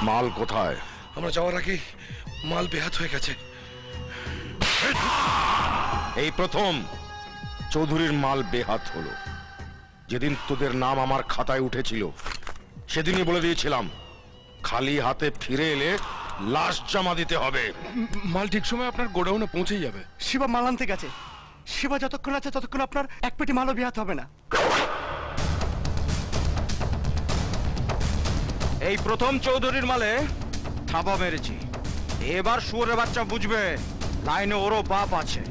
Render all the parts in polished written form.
মাল কোথায়? আমরা যাওয়ার আগে মাল বেহাত হয়ে গেছে। এই প্রথম চৌধুরীর মাল বেহাত হলো। যেদিন তোদের নাম আমার খাতায় উঠেছিল সেদিনই বলে দিয়েছিলাম খালি হাতে ফিরে এলে লাশ জমা দিতে হবে। মাল ঠিক সময় আপনার গোডাউনে পৌঁছেই যাবে। শিবা মাল আনতে গেছে। শিবা যতক্ষণ আছে ততক্ষণ আপনার এক পেটি মালও বেহাত হবে না। এই প্রথম চৌধুরীর মালে থাবা মেরেছি। এবার শুয়োরের বাচ্চা বুঝবে লাইনে ওরও বাপ আছে।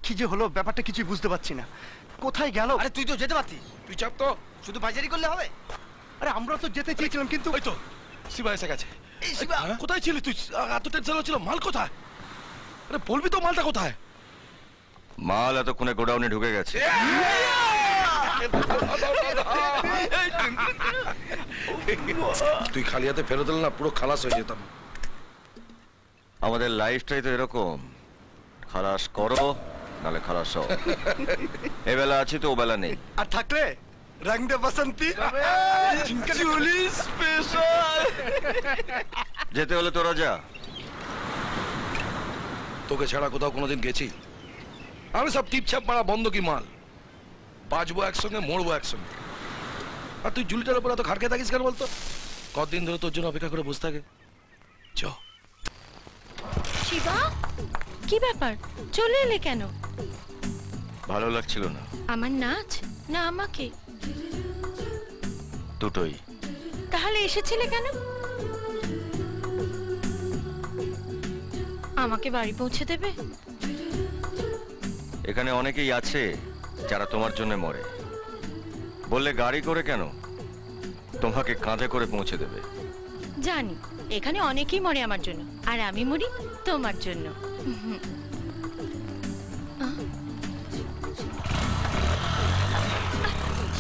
কি যে হলো ব্যাপারটা কিছুই বুঝতে পারছি না। কোথায় গেল? আরে তুই তো যেতে পারতি। তুই চাপ তো, শুধু বাজারি করলে হবে? আরে আমরা তো যেতে চেয়েছিলাম কিন্তু ওই তো শিবা এসে গেছে। এই শিবা, কোথায় ছিলি তুই? এত টেনশন হচ্ছিল, মাল কোথায়? আরে বলবি তো মালটা কোথায়? মাল এতক্ষণে গোডাউনে ঢুকে গেছে। তুই খালি হাতে ফেরত এলে না পুরো খালাস হয়ে যেতাম। আমাদের লাইফটাই তো এরকম, খালাস করো নালে খালাস হও। এ বেলা আছি তো ও বেলা নেই। আর থাকলে রং দে বসন্তি চুলি স্পেশাল। যেতে হলে তোরা যা। তোকে ছাড়া কোথাও কোনোদিন গেছি? আমি সব টিপছাপ মারা বন্ধ কি মাল, বাজবো একসঙ্গে মরবো একসঙ্গে। আর তুই জুলিটার উপর এত খাড়কে থাকিস কেন বলতো? কতদিন ধরে তোর জন্য অপেক্ষা করে বসে থাকে। চ। শিবা, কি ব্যাপার? চলে এলে কেন? ভালো লাগছিল না। আমার নাচ না আমাকে? দুটোই। তাহলে এসেছিলে কেন? আমাকে বাড়ি পৌঁছে দেবে? এখানে অনেকেই আছে যারা তোমার জন্য মরে। বললে গাড়ি করে কেন, তোমাকে কাঁধে করে পৌঁছে দেবে। জানি এখানে অনেকেই মরে আমার জন্য, আর আমি মরি তোমার জন্য।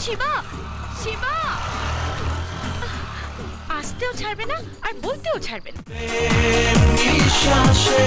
শিবা, শিবা, আসতেও ছাড়বে না আর বলতেও ছাড়বে না। বিশ্বাসে